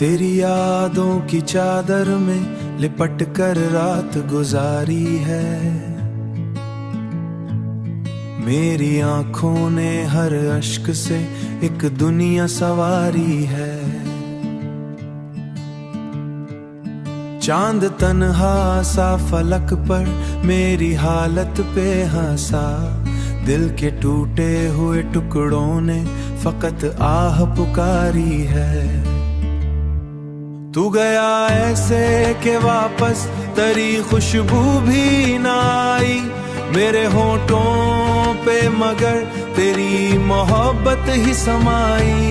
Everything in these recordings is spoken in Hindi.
तेरी यादों की चादर में लिपट कर रात गुजारी है। मेरी आंखों ने हर अश्क से एक दुनिया सवारी है। चांद तन्हा सा फलक पर मेरी हालत पे हंसा। दिल के टूटे हुए टुकड़ों ने फकत आह पुकारी है। तू गया ऐसे के वापस तेरी खुशबू भी ना आई मेरे होठों पे, मगर तेरी मोहब्बत ही समाई।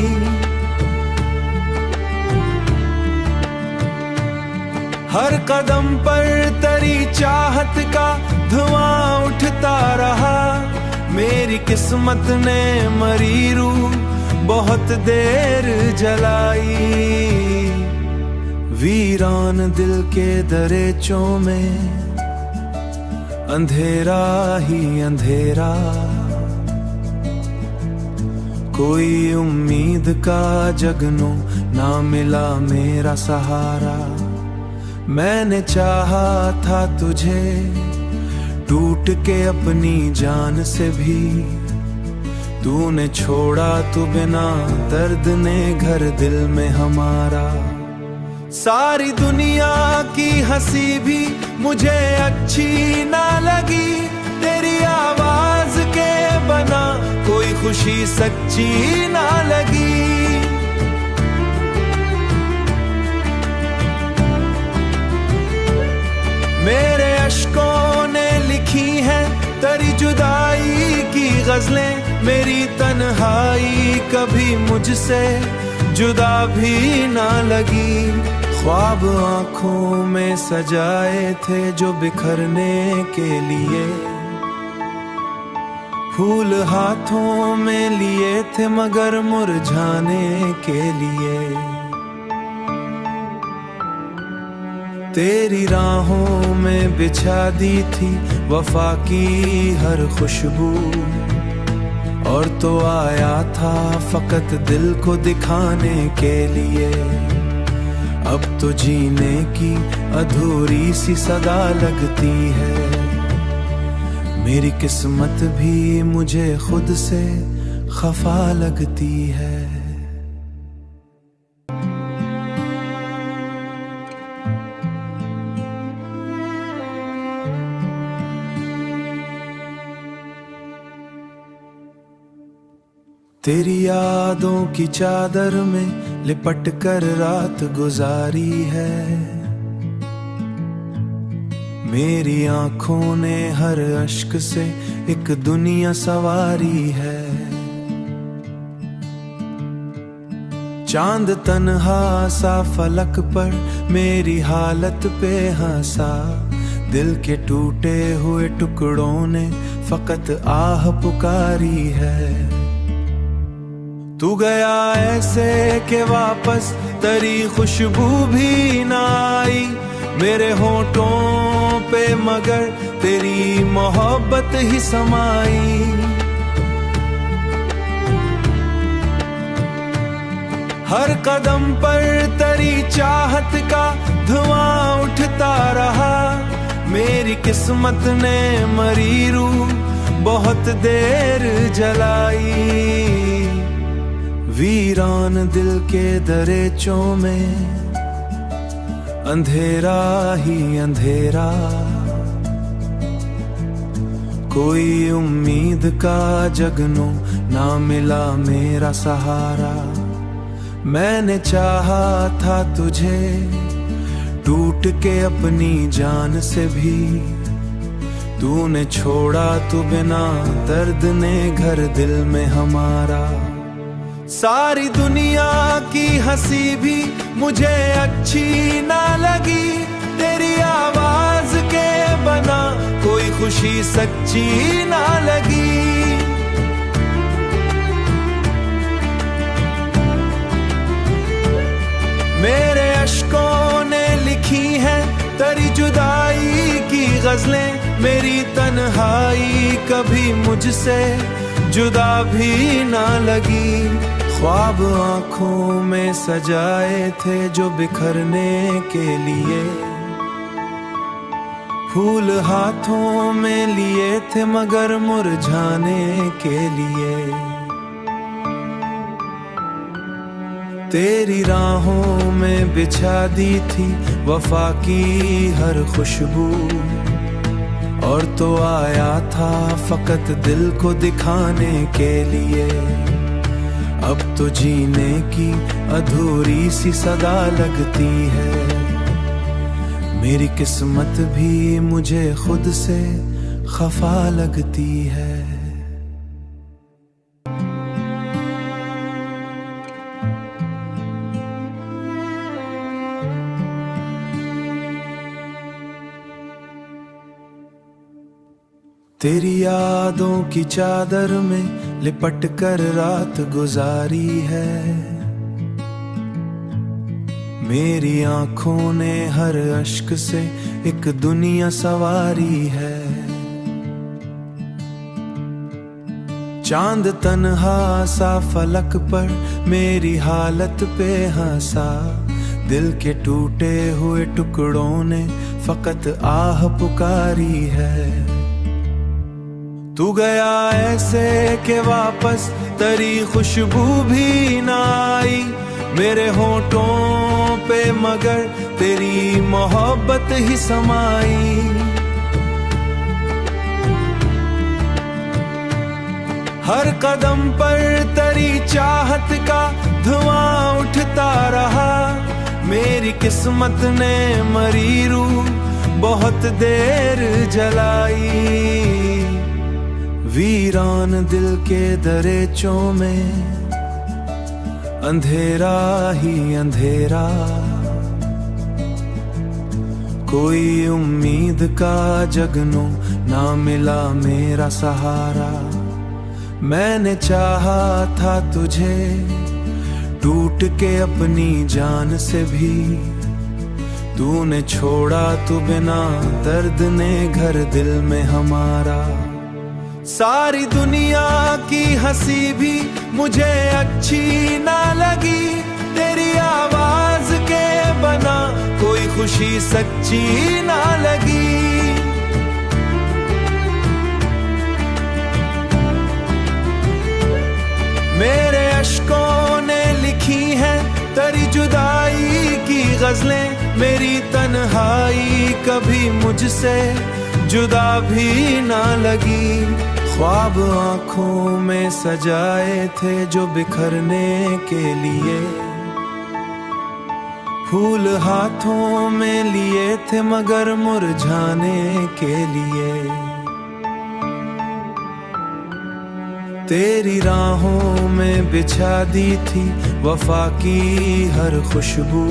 हर कदम पर तेरी चाहत का धुआं उठता रहा। मेरी किस्मत ने मरी रूह बहुत देर जलाई। वीरान दिल के दरेचों में अंधेरा ही अंधेरा। कोई उम्मीद का जगनू ना मिला मेरा सहारा। मैंने चाहा था तुझे टूट के अपनी जान से भी, तूने छोड़ा तू बिना दर्द ने घर दिल में हमारा। सारी दुनिया की हंसी भी मुझे अच्छी ना लगी। तेरी आवाज के बना कोई खुशी सच्ची ना लगी। मेरे अश्कों ने लिखी है तेरी जुदाई की गजलें। मेरी तन्हाई कभी मुझसे जुदा भी ना लगी। ख्वाब आंखों में सजाए थे जो बिखरने के लिए, फूल हाथों में लिए थे मगर मुरझाने के लिए। तेरी राहों में बिछा दी थी वफा की हर खुशबू, और तो आया था फकत दिल को दिखाने के लिए। अब तो जीने की अधूरी सी सदा लगती है। मेरी किस्मत भी मुझे खुद से खफा लगती है। तेरी यादों की चादर में लिपट कर रात गुजारी है। मेरी आंखों ने हर अश्क से एक दुनिया सवारी है। चांद तन्हा सा फलक पर मेरी हालत पे हंसा। दिल के टूटे हुए टुकड़ों ने फकत आह पुकारी है। तू गया ऐसे के वापस तेरी खुशबू भी ना आई मेरे होठों पे, मगर तेरी मोहब्बत ही समाई। हर कदम पर तेरी चाहत का धुआं उठता रहा। मेरी किस्मत ने मरी रूह बहुत देर जलाई। वीरान दिल के दरेचों में अंधेरा ही अंधेरा। कोई उम्मीद का जगनू ना मिला मेरा सहारा। मैंने चाहा था तुझे टूट के अपनी जान से भी, तूने छोड़ा तू बिना दर्द ने घर दिल में हमारा। सारी दुनिया की हंसी भी मुझे अच्छी ना लगी। तेरी आवाज के बना कोई खुशी सच्ची ना लगी। मेरे अश्कों ने लिखी है तेरी जुदाई की गजलें। मेरी तन्हाई कभी मुझसे जुदा भी ना लगी। ख्वाब आंखों में सजाए थे जो बिखरने के लिए, फूल हाथों में लिए थे मगर मुरझाने के लिए। तेरी राहों में बिछा दी थी वफा की हर खुशबू, और तो आया था फकत दिल को दिखाने के लिए। अब तो जीने की अधूरी सी सदा लगती है, मेरी किस्मत भी मुझे खुद से खफा लगती है। तेरी यादों की चादर में लिपट कर रात गुजारी है, मेरी आंखों ने हर अश्क से एक दुनिया सवारी है। चांद तन्हा सा फलक पर मेरी हालत पे हंसा, दिल के टूटे हुए टुकड़ों ने फकत आह पुकारी है। तू गया ऐसे के वापस तेरी खुशबू भी ना आई, मेरे होठों पे मगर तेरी मोहब्बत ही समाई। हर कदम पर तेरी चाहत का धुआं उठता रहा, मेरी किस्मत ने मरी रूह बहुत देर जलाई। वीरान दिल के दरेचों में अंधेरा ही अंधेरा, कोई उम्मीद का जगनों ना मिला मेरा सहारा। मैंने चाहा था तुझे टूट के अपनी जान से भी, तूने छोड़ा तू बिना दर्द ने घर दिल में हमारा। सारी दुनिया की हंसी भी मुझे अच्छी ना लगी, तेरी आवाज के बना कोई खुशी सच्ची ना लगी। मेरे अश्कों ने लिखी है तेरी जुदाई की गजलें, मेरी तन्हाई कभी मुझसे जुदा भी ना लगी। ख्वाब आंखों में सजाए थे जो बिखरने के लिए, फूल हाथों में लिए थे मगर मुरझाने के लिए। तेरी राहों में बिछा दी थी वफा की हर खुशबू,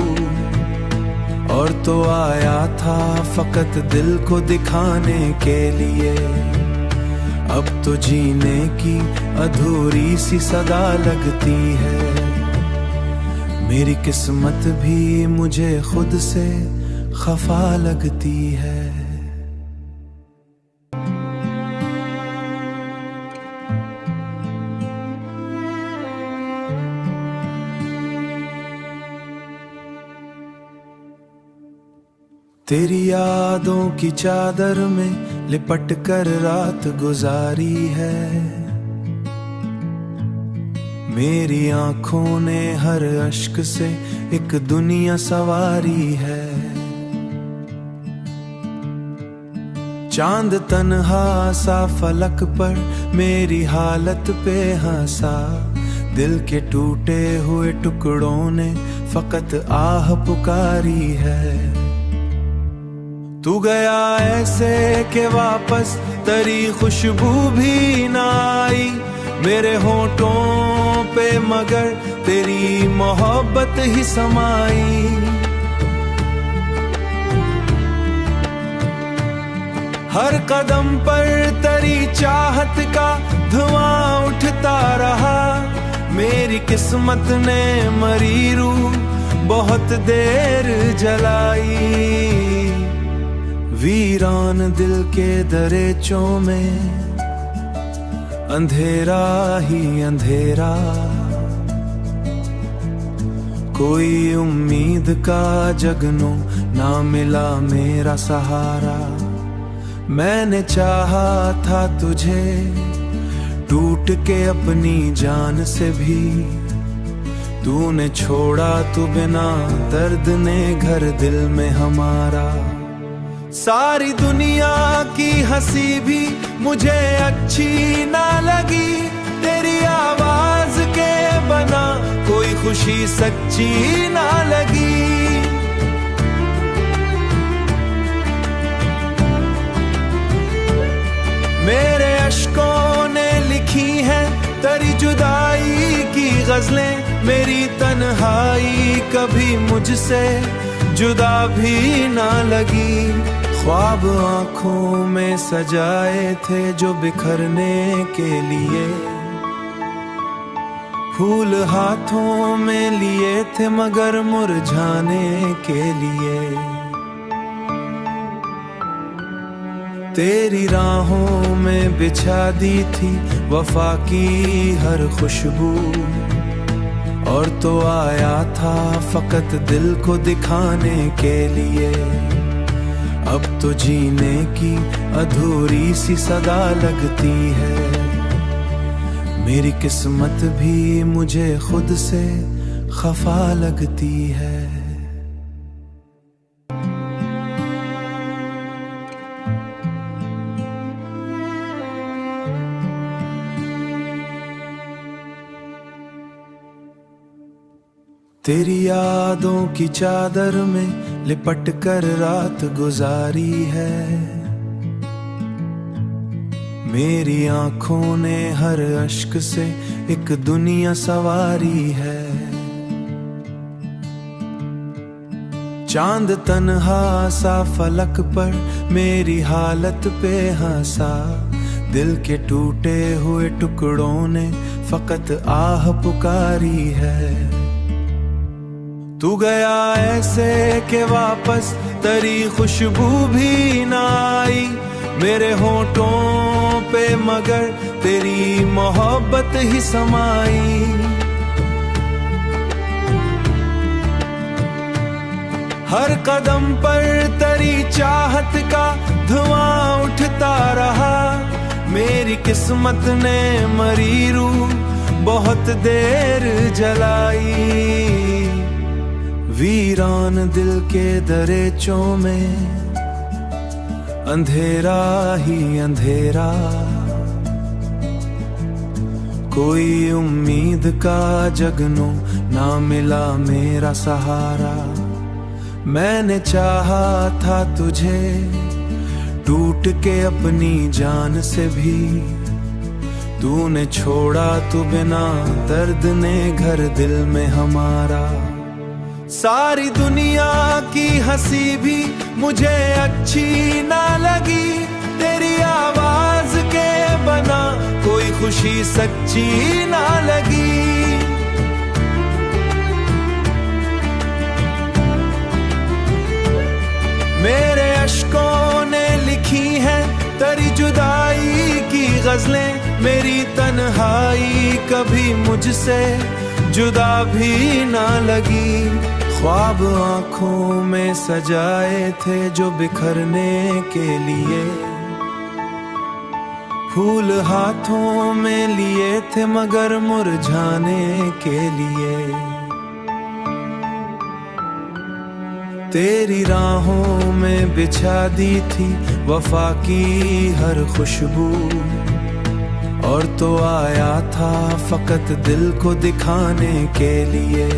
और तो आया था फकत दिल को दिखाने के लिए। अब तो जीने की अधूरी सी सदा लगती है, मेरी किस्मत भी मुझे खुद से खफा लगती है। तेरी यादों की चादर में लिपट कर रात गुजारी है, मेरी आंखों ने हर अश्क से एक दुनिया सवारी है। चांद तन्हा सा फलक पर मेरी हालत पे हंसा, दिल के टूटे हुए टुकड़ों ने फकत आह पुकारी है। तू गया ऐसे के वापस तेरी खुशबू भी ना आई, मेरे होठों पे मगर तेरी मोहब्बत ही समाई। हर कदम पर तेरी चाहत का धुआं उठता रहा, मेरी किस्मत ने मरी रूह बहुत देर जलाई। वीरान दिल के दरेचों में अंधेरा ही अंधेरा, कोई उम्मीद का जगनो ना मिला मेरा सहारा। मैंने चाहा था तुझे टूट के अपनी जान से भी, तूने छोड़ा तू बिना दर्द ने घर दिल में हमारा। सारी दुनिया की हंसी भी मुझे अच्छी ना लगी, तेरी आवाज के बना कोई खुशी सच्ची ना लगी। मेरे अश्कों ने लिखी है तेरी जुदाई की गजलें, मेरी तन्हाई कभी मुझसे जुदा भी ना लगी। ख्वाब आंखों में सजाए थे जो बिखरने के लिए, फूल हाथों में लिए थे मगर मुरझाने के लिए। तेरी राहों में बिछा दी थी वफा की हर खुशबू, और तो आया था फकत दिल को दिखाने के लिए। अब तो जीने की अधूरी सी सदा लगती है, मेरी किस्मत भी मुझे खुद से खफा लगती है। तेरी यादों की चादर में लिपट कर रात गुजारी है, मेरी आंखों ने हर अश्क से एक दुनिया सवारी है। चांद तन्हा सा फलक पर मेरी हालत पे हंसा, दिल के टूटे हुए टुकड़ों ने फकत आह पुकारी है। तू गया ऐसे के वापस तेरी खुशबू भी ना आई, मेरे होठों पे मगर तेरी मोहब्बत ही समाई। हर कदम पर तेरी चाहत का धुआं उठता रहा, मेरी किस्मत ने मरी रूह बहुत देर जलाई। वीरान दिल के दरेचों में अंधेरा ही अंधेरा, कोई उम्मीद का जगनो ना मिला मेरा सहारा। मैंने चाहा था तुझे टूट के अपनी जान से भी, तूने छोड़ा तू बिना दर्द ने घर दिल में हमारा। सारी दुनिया की हंसी भी मुझे अच्छी ना लगी, तेरी आवाज के बना कोई खुशी सच्ची ना लगी। मेरे अश्कों ने लिखी है तेरी जुदाई की गजलें, मेरी तन्हाई कभी मुझसे जुदा भी ना लगी। ख्वाब आंखों में सजाए थे जो बिखरने के लिए, फूल हाथों में लिए थे मगर मुरझाने के लिए। तेरी राहों में बिछा दी थी वफा की हर खुशबू, और तो आया था फकत दिल को दिखाने के लिए।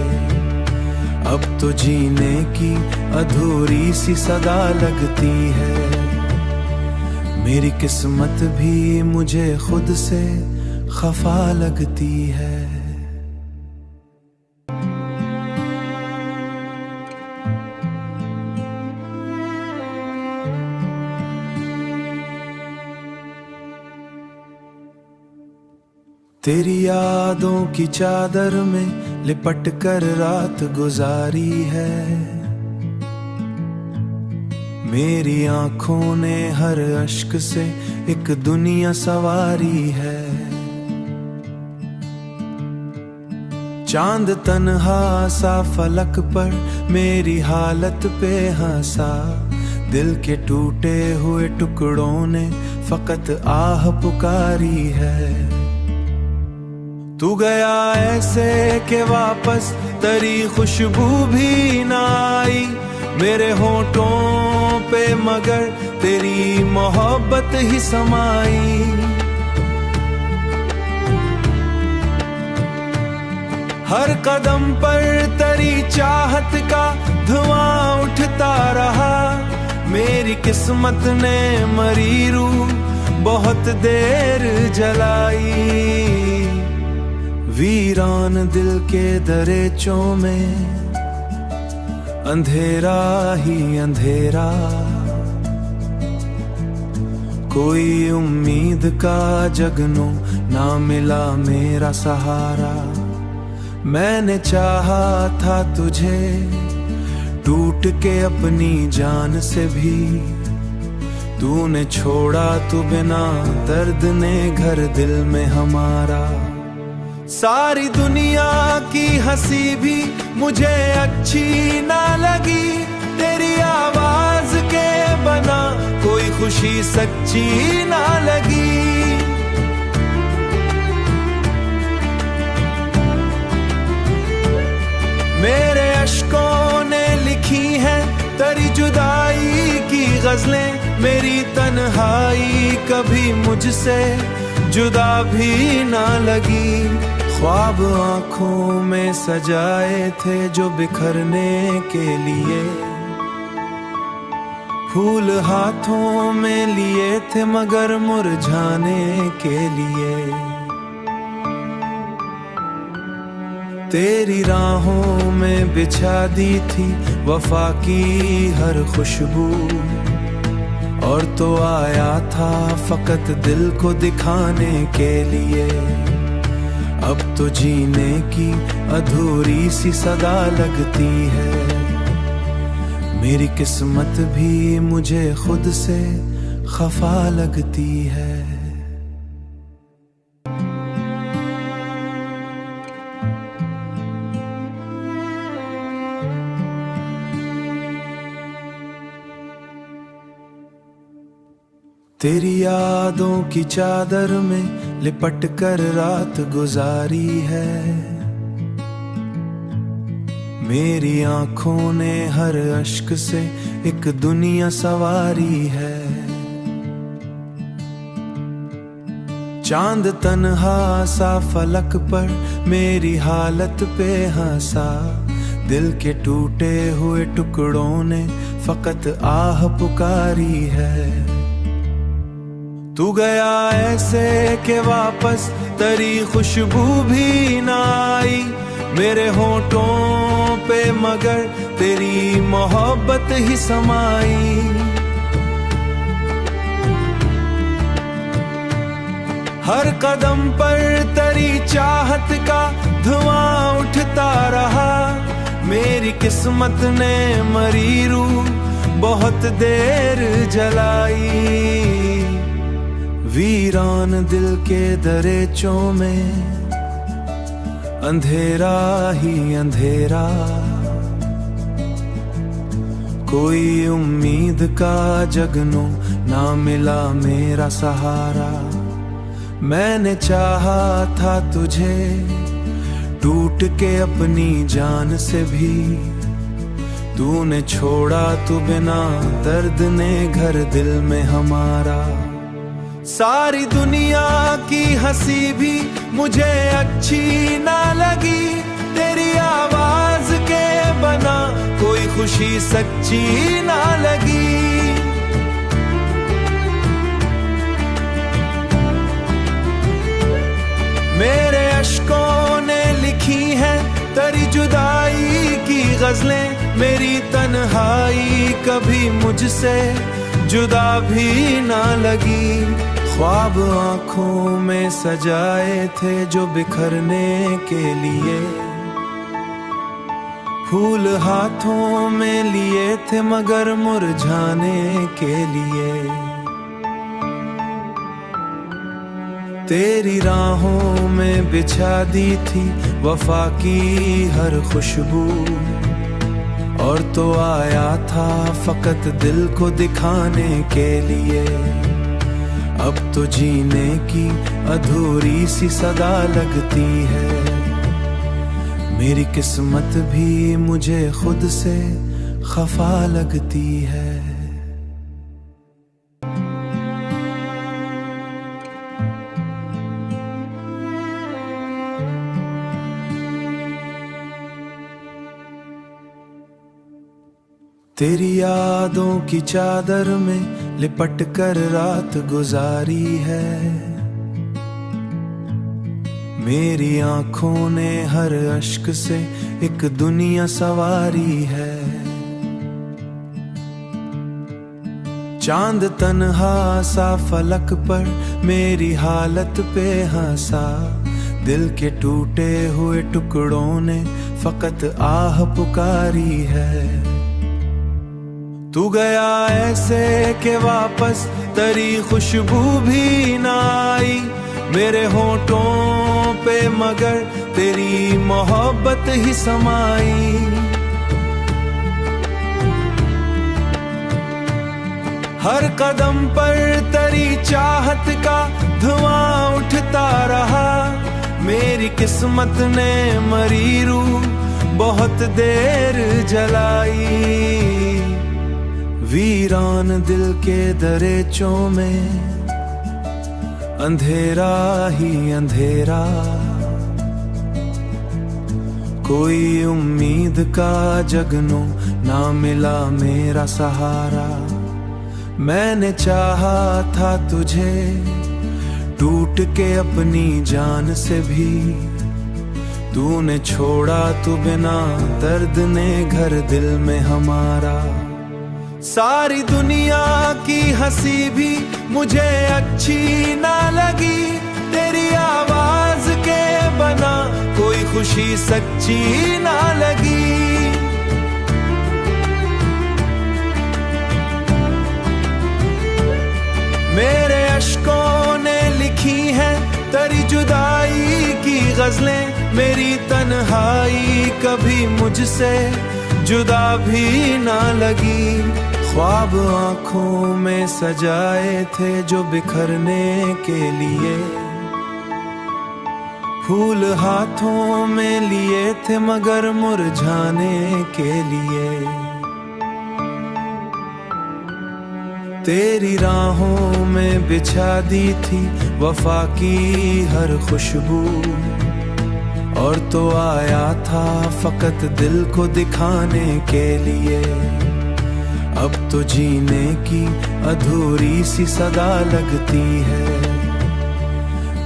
अब तो जीने की अधूरी सी सदा लगती है, मेरी किस्मत भी मुझे खुद से खफा लगती है। तेरी यादों की चादर में लिपट कर रात गुजारी है, मेरी आंखों ने हर अश्क से एक दुनिया सवारी है। चांद तन्हा सा फलक पर मेरी हालत पे हंसा, दिल के टूटे हुए टुकड़ों ने फकत आह पुकारी है। तू गया ऐसे के वापस तेरी खुशबू भी ना आई मेरे होठों पे, मगर तेरी मोहब्बत ही समाई। हर कदम पर तेरी चाहत का धुआं उठता रहा, मेरी किस्मत ने मरी रूह बहुत देर जलाई। वीरान दिल के दरेचों में अंधेरा ही अंधेरा, कोई उम्मीद का जगनू ना मिला मेरा सहारा। मैंने चाहा था तुझे टूट के अपनी जान से भी, तूने छोड़ा तू बिना दर्द ने घर दिल में हमारा। सारी दुनिया की हंसी भी मुझे अच्छी ना लगी, तेरी आवाज के बना कोई खुशी सच्ची ना लगी। मेरे अश्कों ने लिखी है तेरी जुदाई की गजलें, मेरी तन्हाई कभी मुझसे जुदा भी ना लगी। ख्वाब आंखों में सजाए थे जो बिखरने के लिए, फूल हाथों में लिए थे मगर मुरझाने के लिए। तेरी राहों में बिछा दी थी वफा की हर खुशबू, और तो आया था फकत दिल को दिखाने के लिए। अब तो जीने की अधूरी सी सदा लगती है, मेरी किस्मत भी मुझे खुद से खफा लगती है। तेरी यादों की चादर में लिपट कर रात गुजारी है, मेरी आंखों ने हर अश्क से एक दुनिया सवारी है। चांद तन्हा सा फलक पर मेरी हालत पे हंसा, दिल के टूटे हुए टुकड़ों ने फकत आह पुकारी है। तू गया ऐसे के वापस तेरी खुशबू भी ना आई मेरे होठों पे, मगर तेरी मोहब्बत ही समाई। हर कदम पर तेरी चाहत का धुआं उठता रहा, मेरी किस्मत ने मरी रूह बहुत देर जलाई। वीरान दिल के दरेचों में अंधेरा ही अंधेरा, कोई उम्मीद का जगनू ना मिला मेरा सहारा। मैंने चाहा था तुझे टूट के अपनी जान से भी, तूने छोड़ा तू बिना दर्द ने घर दिल में हमारा। सारी दुनिया की हंसी भी मुझे अच्छी ना लगी, तेरी आवाज के बना कोई खुशी सच्ची ना लगी। मेरे अश्कों ने लिखी है तेरी जुदाई की गजलें, मेरी तन्हाई कभी मुझसे जुदा भी ना लगी। ख्वाब आंखों में सजाए थे जो बिखरने के लिए, फूल हाथों में लिए थे मगर मुरझाने के लिए। तेरी राहों में बिछा दी थी वफा की हर खुशबू, और तो आया था फकत दिल को दिखाने के लिए। अब तो जीने की अधूरी सी सदा लगती है, मेरी किस्मत भी मुझे खुद से खफा लगती है। तेरी यादों की चादर में लिपट कर रात गुजारी है, मेरी आंखों ने हर अश्क से एक दुनिया सवारी है। चांद तन्हा सा फलक पर मेरी हालत पे हंसा, दिल के टूटे हुए टुकड़ों ने फकत आह पुकारी है। तू गया ऐसे के वापस तेरी खुशबू भी ना आई मेरे होठों पे, मगर तेरी मोहब्बत ही समाई। हर कदम पर तेरी चाहत का धुआं उठता रहा, मेरी किस्मत ने मरी रूह बहुत देर जलाई। वीरान दिल के दरेचों में अंधेरा ही अंधेरा, कोई उम्मीद का जगनू ना मिला मेरा सहारा। मैंने चाहा था तुझे टूट के अपनी जान से भी, तूने छोड़ा तू बिना दर्द ने घर दिल में हमारा। सारी दुनिया की हंसी भी मुझे अच्छी ना लगी, तेरी आवाज के बना कोई खुशी सच्ची ना लगी। मेरे अश्कों ने लिखी है तेरी जुदाई की गजलें, मेरी तन्हाई कभी मुझसे जुदा भी ना लगी। ख्वाब आंखों में सजाए थे जो बिखरने के लिए, फूल हाथों में लिए थे मगर मुरझाने के लिए। तेरी राहों में बिछा दी थी वफा की हर खुशबू, और तो आया था फकत दिल को दिखाने के लिए। अब तो जीने की अधूरी सी सदा लगती है,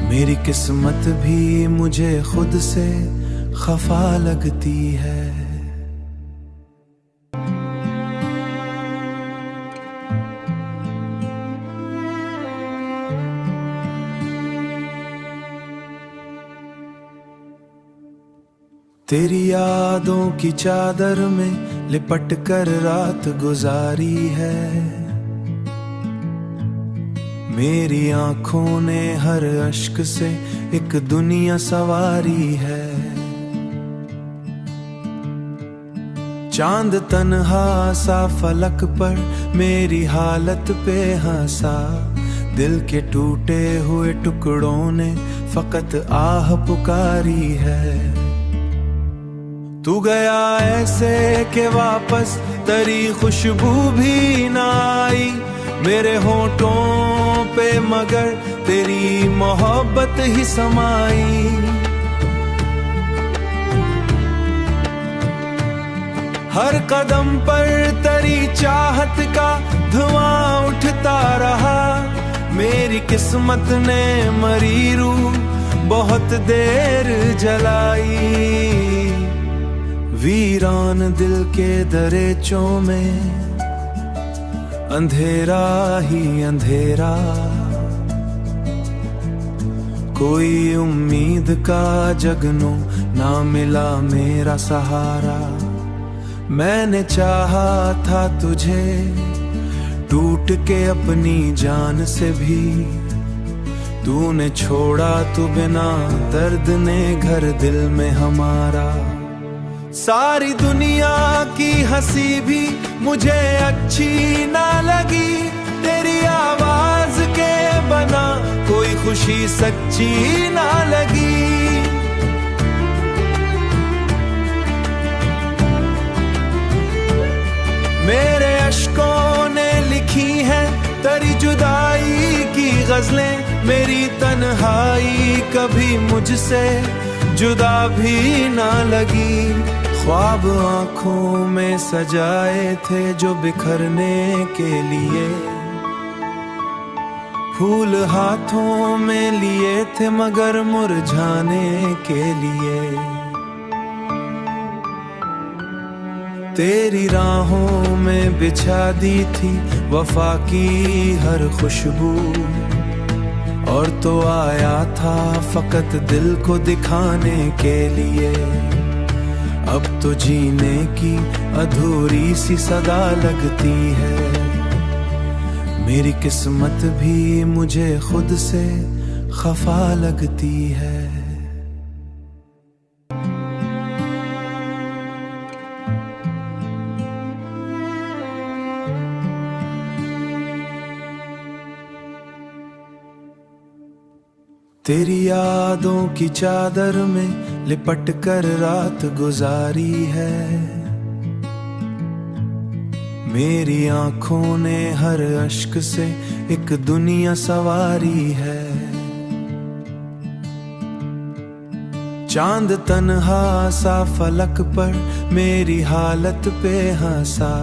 मेरी किस्मत भी मुझे खुद से खफा लगती है। तेरी यादों की चादर में लिपट कर रात गुजारी है, मेरी आंखों ने हर अश्क से एक दुनिया सवारी है। चांद तन्हा सा फलक पर मेरी हालत पे हंसा, दिल के टूटे हुए टुकड़ों ने फकत आह पुकारी है। तू गया ऐसे के वापस तेरी खुशबू भी ना आई मेरे होठों पे, मगर तेरी मोहब्बत ही समाई। हर कदम पर तेरी चाहत का धुआं उठता रहा, मेरी किस्मत ने मरी रूह बहुत देर जलाई। वीरान दिल के दरेचों में अंधेरा ही अंधेरा, कोई उम्मीद का जगनू ना मिला मेरा सहारा। मैंने चाहा था तुझे टूट के अपनी जान से भी, तूने छोड़ा तू बिना दर्द ने घर दिल में हमारा। सारी दुनिया की हंसी भी मुझे अच्छी ना लगी, तेरी आवाज के बना कोई खुशी सच्ची ना लगी। मेरे अश्कों ने लिखी है तेरी जुदाई की गजलें, मेरी तन्हाई कभी मुझसे जुदा भी ना लगी। ख्वाब आंखों में सजाए थे जो बिखरने के लिए, फूल हाथों में लिए थे मगर मुरझाने के लिए। तेरी राहों में बिछा दी थी वफा की हर खुशबू, और तो आया था फकत दिल को दिखाने के लिए। अब तो जीने की अधूरी सी सदा लगती है, मेरी किस्मत भी मुझे खुद से खफा लगती है। तेरी यादों की चादर में लिपट कर रात गुजारी है, मेरी आंखों ने हर अश्क से एक दुनिया सवारी है। चांद तन्हा सा फलक पर मेरी हालत पे हंसा,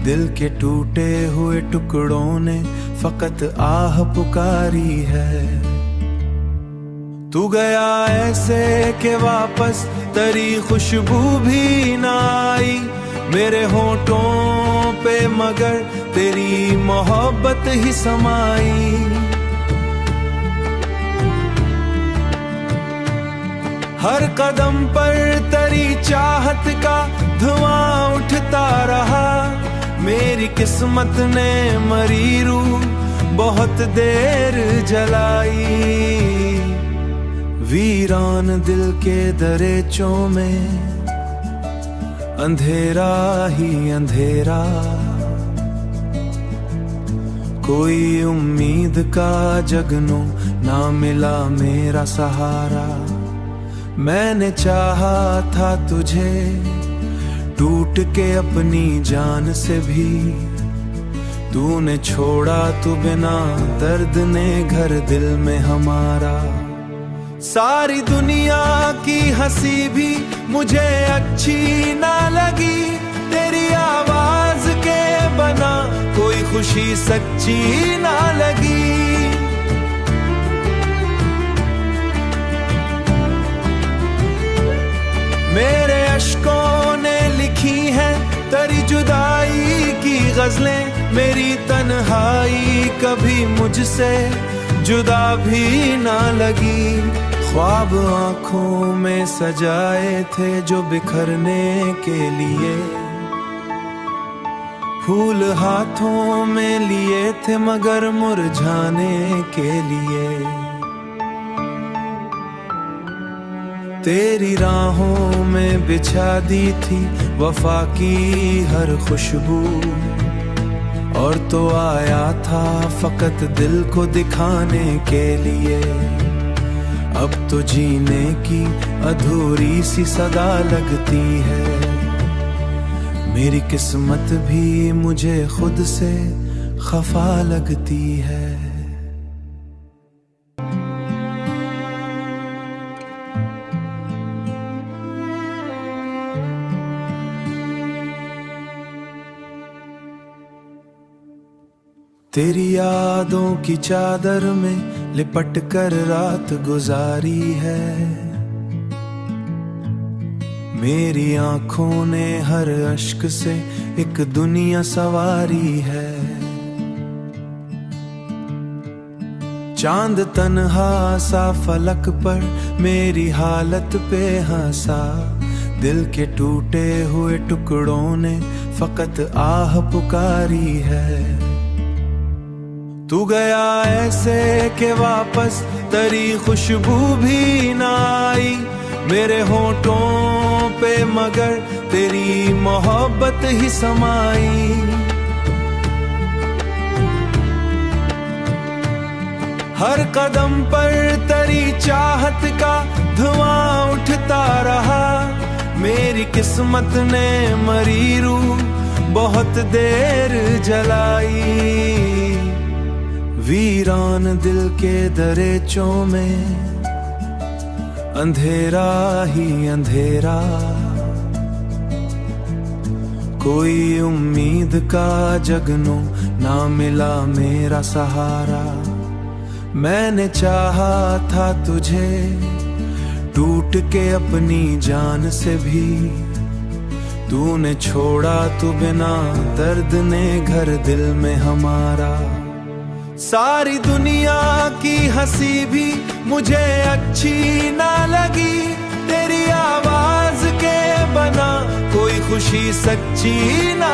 दिल के टूटे हुए टुकड़ों ने फकत आह पुकारी है। तू गया ऐसे के वापस तेरी खुशबू भी ना आई, मेरे होठों पे मगर तेरी मोहब्बत ही समाई। हर कदम पर तेरी चाहत का धुआं उठता रहा, मेरी किस्मत ने मरी रूह बहुत देर जलाई। वीरान दिल के दरेचों में अंधेरा ही अंधेरा, कोई उम्मीद का जगनू ना मिला मेरा सहारा। मैंने चाहा था तुझे टूट के अपनी जान से भी, तूने छोड़ा तू बिना दर्द ने घर दिल में हमारा। सारी दुनिया की हंसी भी मुझे अच्छी ना लगी, तेरी आवाज के बना कोई खुशी सच्ची ना लगी। मेरे अश्कों ने लिखी है तेरी जुदाई की गजलें, मेरी तन्हाई कभी मुझसे जुदा भी ना लगी। ख्वाब आंखों में सजाए थे जो बिखरने के लिए, फूल हाथों में लिए थे मगर मुरझाने के लिए। तेरी राहों में बिछा दी थी वफा की हर खुशबू, और तो आया था फकत दिल को दिखाने के लिए। अब तो जीने की अधूरी सी सदा लगती है, मेरी किस्मत भी मुझे खुद से खफा लगती है। तेरी यादों की चादर में लिपट कर रात गुजारी है, मेरी आंखों ने हर अश्क से एक दुनिया सवारी है। चांद तन्हा सा फलक पर मेरी हालत पे हंसा, दिल के टूटे हुए टुकड़ों ने फकत आह पुकारी है। तू गया ऐसे के वापस तेरी खुशबू भी ना आई मेरे होठों पे, मगर तेरी मोहब्बत ही समाई। हर कदम पर तेरी चाहत का धुआं उठता रहा, मेरी किस्मत ने मरी रूह बहुत देर जलाई। वीरान दिल के दरेचों में अंधेरा ही अंधेरा, कोई उम्मीद का जगनू ना मिला मेरा सहारा। मैंने चाहा था तुझे टूट के अपनी जान से भी, तूने छोड़ा तू बिना दर्द ने घर दिल में हमारा। सारी दुनिया की हंसी भी मुझे अच्छी ना लगी, तेरी आवाज के बना कोई खुशी सच्ची ना